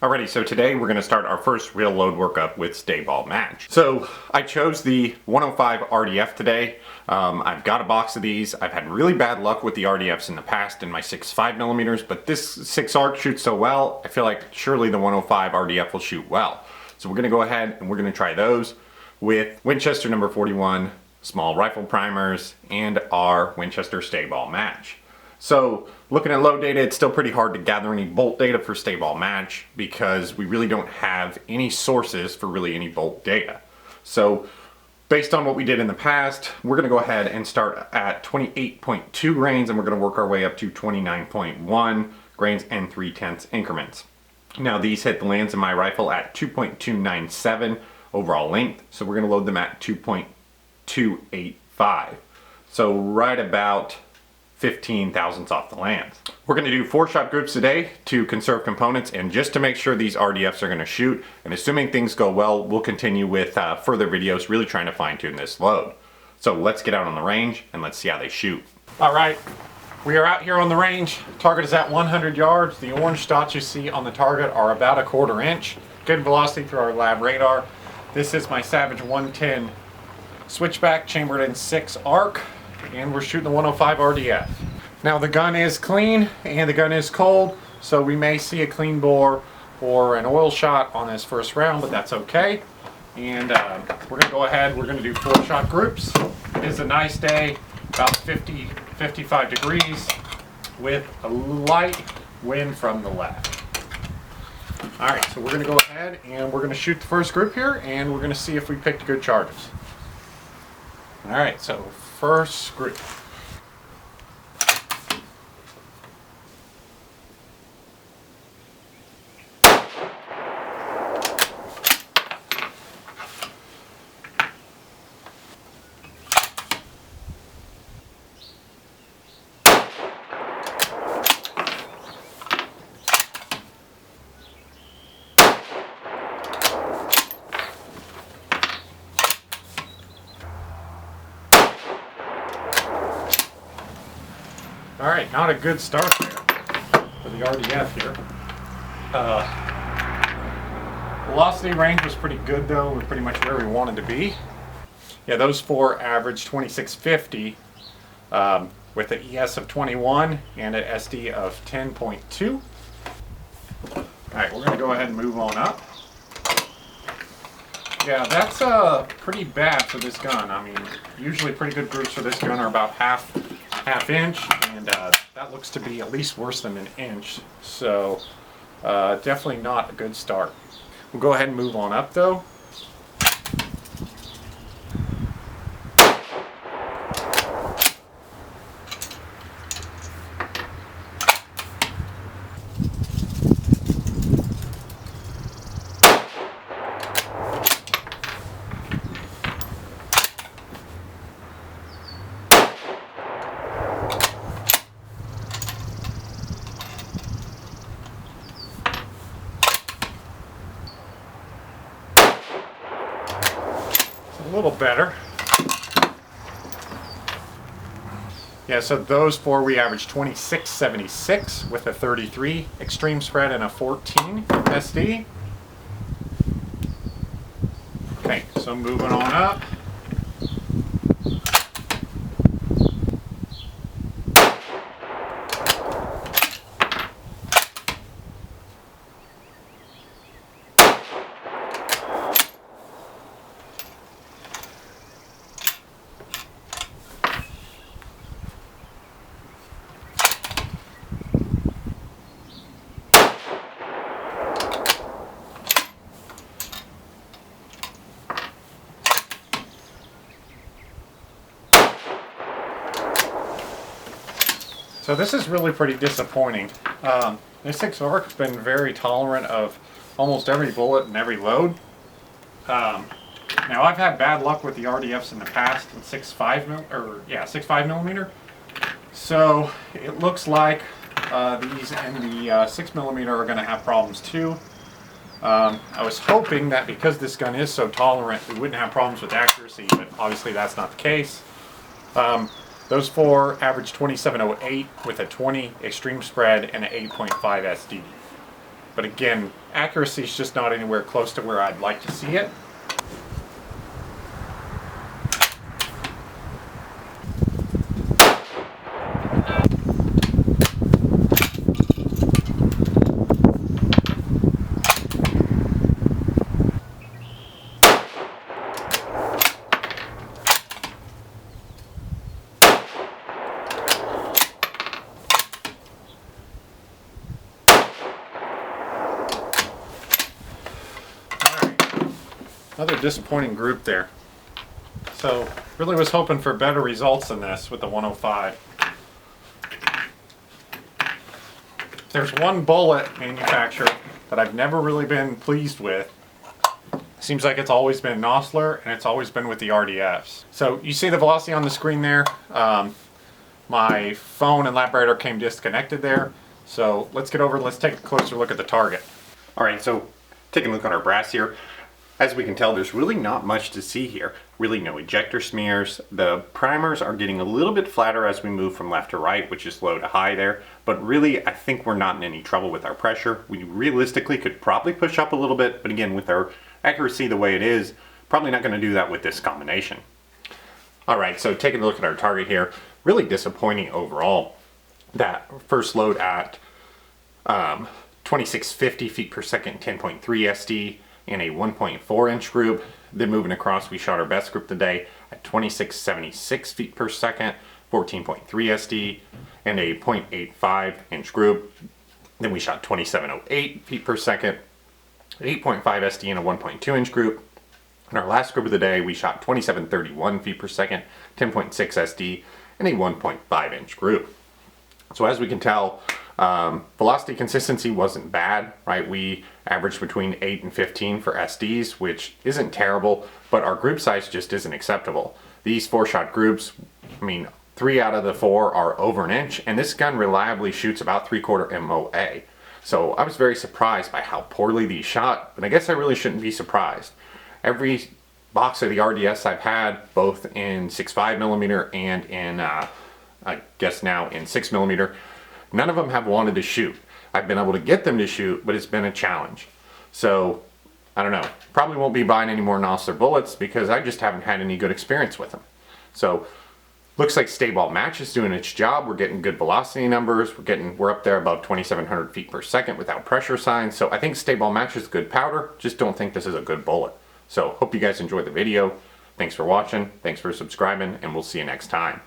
Alrighty, so today we're going to start our first real load workup with Staball Match. So I chose the 105 RDF today. I've got a box of these. I've had really bad luck with the RDFs in the past in my 6.5 millimeters, but this 6 arc shoots so well, I feel like surely the 105 RDF will shoot well. So we're going to go ahead and we're going to try those with Winchester number 41 small rifle primers and our Winchester Staball Match. So looking at load data, it's still pretty hard to gather any bolt data for Staball Match because we really don't have any sources for really any bolt data. So based on what we did in the past, we're going to go ahead and start at 28.2 grains and we're going to work our way up to 29.1 grains and 3/10 increments. Now these hit the lands in my rifle at 2.297 overall length, so we're going to load them at 2.285. So right about 15 thousandths off the lands. We're going to do 4-shot groups today to conserve components and just to make sure these RDFs are going to shoot, and assuming things go well, we'll continue with further videos really trying to fine tune this load. So let's get out on the range and let's see how they shoot. Alright, we are out here on the range. Target is at 100 yards. The orange dots you see on the target are about 1/4 inch. Good velocity through our lab radar. This is my Savage 110 switchback chambered in 6 arc. And we're shooting the 105 RDF. Now the gun is clean and the gun is cold, so we may see a clean bore or an oil shot on this first round, but that's okay. And we're gonna go ahead, we're gonna do 4-shot groups. It is a nice day, about 50-55 degrees with a light wind from the left. All right, so we're gonna go ahead and we're gonna shoot the first group here and we're gonna see if we picked good charges. All right, so first group. All right, not a good start there for the RDF here. Velocity range was pretty good though. We're pretty much where we wanted to be. Yeah, those 4 averaged 2650 with an ES of 21 and an SD of 10.2. All right, we're gonna go ahead and move on up. Yeah, that's pretty bad for this gun. I mean, usually pretty good groups for this gun are about half inch, and that looks to be at least worse than 1 inch, so definitely not a good start. We'll go ahead and move on up though. A little better. Yeah, so those 4 we averaged 2676 with a 33 extreme spread and a 14 SD. Okay, so moving on up. So this is really pretty disappointing. This 6 arc has been very tolerant of almost every bullet and every load. Now I've had bad luck with the RDFs in the past in 6.5 millimeter. So it looks like these in the 6 millimeter are going to have problems too. I was hoping that because this gun is so tolerant, we wouldn't have problems with accuracy, but obviously that's not the case. Those 4 average 2708 with a 20 extreme spread and an 8.5 SD. But again, accuracy is just not anywhere close to where I'd like to see it. Another disappointing group there. So really was hoping for better results than this with the 105. There's one bullet manufacturer that I've never really been pleased with. Seems like it's always been Nosler, and it's always been with the RDFs. So you see the velocity on the screen there. My phone and LapRadar came disconnected there. So let's get over and let's take a closer look at the target. All right, so taking a look at our brass here. As we can tell, there's really not much to see here. Really no ejector smears. The primers are getting a little bit flatter as we move from left to right, which is low to high there. But really, I think we're not in any trouble with our pressure. We realistically could probably push up a little bit, but again, with our accuracy the way it is, probably not going to do that with this combination. All right, so taking a look at our target here, really disappointing overall. That first load at 2650 feet per second, 10.3 SD, and a 1.4 inch group. Then moving across, we shot our best group today at 2676 feet per second, 14.3 SD, and a 0.85 inch group. Then we shot 2708 feet per second, 8.5 SD, and a 1.2 inch group. In our last group of the day, we shot 2731 feet per second, 10.6 SD, and a 1.5 inch group. So as we can tell, velocity consistency wasn't bad, right? We averaged between 8 and 15 for SDs, which isn't terrible, but our group size just isn't acceptable. These 4-shot groups, I mean, 3 out of the 4 are over an inch, and this gun reliably shoots about 3/4 MOA. So I was very surprised by how poorly these shot, but I guess I really shouldn't be surprised. Every box of the RDS I've had, both in 6.5mm and in, I guess now in 6mm, none of them have wanted to shoot. I've been able to get them to shoot, but it's been a challenge. So, I don't know. Probably won't be buying any more Nosler bullets because I just haven't had any good experience with them. So, looks like Staball Match is doing its job. We're getting good velocity numbers. We're up there above 2,700 feet per second without pressure signs. So, I think Staball Match is good powder. Just don't think this is a good bullet. So, hope you guys enjoyed the video. Thanks for watching. Thanks for subscribing, and we'll see you next time.